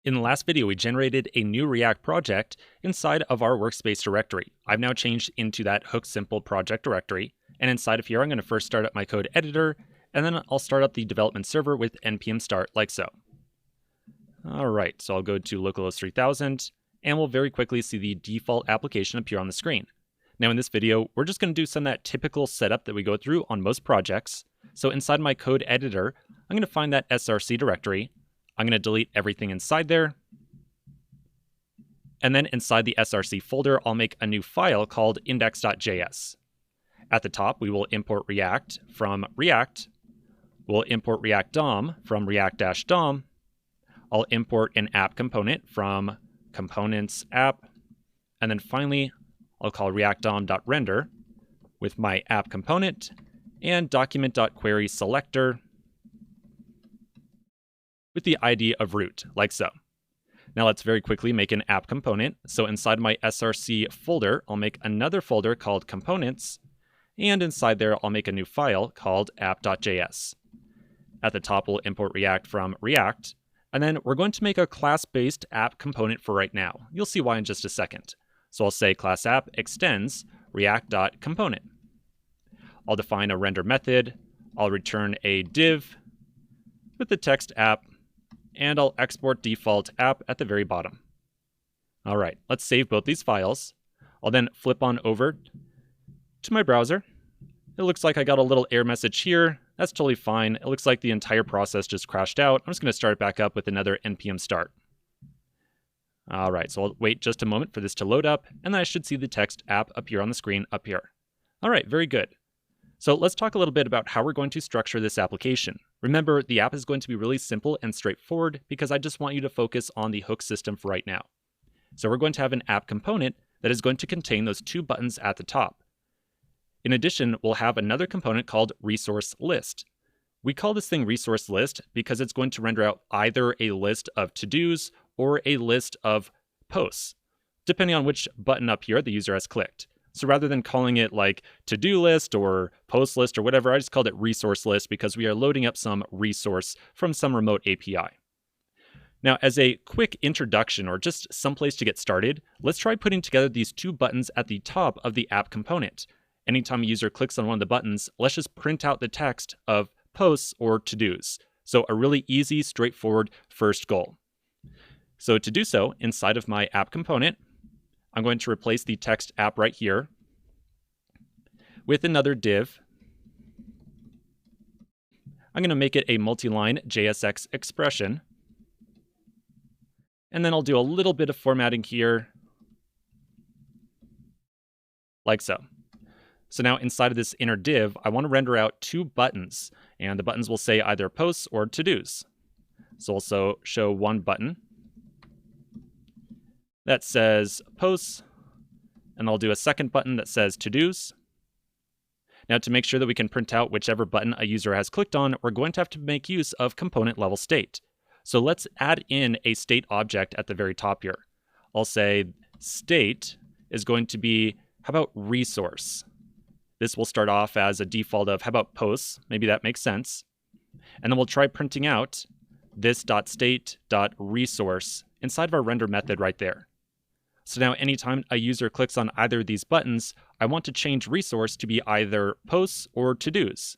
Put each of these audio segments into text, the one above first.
In the last video, we generated a new React project inside of our workspace directory. I've now changed into that hook simple project directory. And inside of here, I'm going to first start up my code editor, and then I'll start up the development server with npm start like so. All right, so I'll go to localhost 3000, and we'll very quickly see the default application appear on the screen. Now in this video, we're just going to do some of that typical setup that we go through on most projects. So inside my code editor, I'm going to find that src directory. I'm going to delete everything inside there. And then inside the src folder, I'll make a new file called index.js. At the top, we will import React from React. We'll import React DOM from React-DOM. I'll import an app component from components app. And then finally, I'll call React DOM.render with my app component and document.query selector with the ID of root, like so. Now let's very quickly make an app component. So inside my src folder, I'll make another folder called components, and inside there, I'll make a new file called app.js. At the top, we'll import React from React, and then we're going to make a class-based app component for right now. You'll see why in just a second. So I'll say class app extends react.component. I'll define a render method. I'll return a div with the text app, and I'll export default app at the very bottom. All right, let's save both these files. I'll then flip on over to my browser. It looks like I got a little error message here. That's totally fine. It looks like the entire process just crashed out. I'm just going to start it back up with another npm start. All right, so I'll wait just a moment for this to load up, and then I should see the text app appear on the screen up here. All right, very good. So let's talk a little bit about how we're going to structure this application. Remember, the app is going to be really simple and straightforward because I just want you to focus on the hook system for right now. So we're going to have an app component that is going to contain those two buttons at the top. In addition, we'll have another component called resource list. We call this thing resource list because it's going to render out either a list of to-dos or a list of posts, depending on which button up here the user has clicked. So rather than calling it like to-do list or post list or whatever, I just called it resource list because we are loading up some resource from some remote API. Now, as a quick introduction or just someplace to get started, let's try putting together these two buttons at the top of the app component. Anytime a user clicks on one of the buttons, let's just print out the text of posts or to-dos. So a really easy, straightforward first goal. So to do so, inside of my app component, I'm going to replace the text app right here with another div. I'm going to make it a multi-line JSX expression. And then I'll do a little bit of formatting here, like so. So now inside of this inner div, I want to render out two buttons, and the buttons will say either posts or to-dos. So also show one button that says posts, and I'll do a second button that says to-dos. Now to make sure that we can print out whichever button a user has clicked on, we're going to have to make use of component level state. So let's add in a state object at the very top here. I'll say state is going to be, how about resource? This will start off as a default of, how about posts? Maybe that makes sense. And then we'll try printing out this.state.resource inside of our render method right there. So now anytime a user clicks on either of these buttons, I want to change resource to be either posts or to-dos.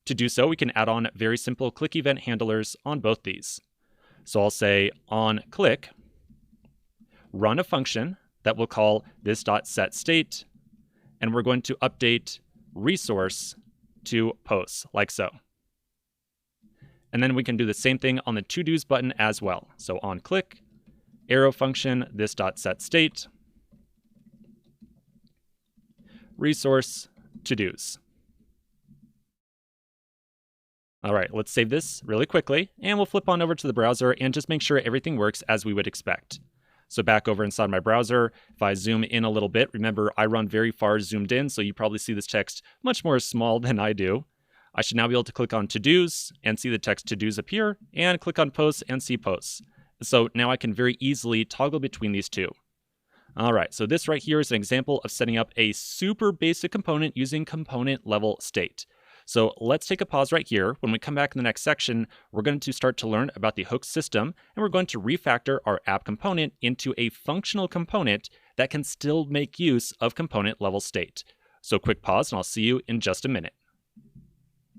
To do so, we can add on very simple click event handlers on both these. So I'll say on click, run a function that will call this.setState, and we're going to update resource to posts, like so. And then we can do the same thing on the to-dos button as well. So on click, arrow function, this.setState, resource, to-dos. All right, let's save this really quickly, and we'll flip on over to the browser and just make sure everything works as we would expect. So back over inside my browser, if I zoom in a little bit, remember I run very far zoomed in, so you probably see this text much more small than I do. I should now be able to click on to-dos and see the text to-dos appear, and click on posts and see posts. So now I can very easily toggle between these two. All right, so this right here is an example of setting up a super basic component using component level state. So let's take a pause right here. When we come back in the next section, we're going to start to learn about the hook system, and we're going to refactor our app component into a functional component that can still make use of component level state. So quick pause, and I'll see you in just a minute.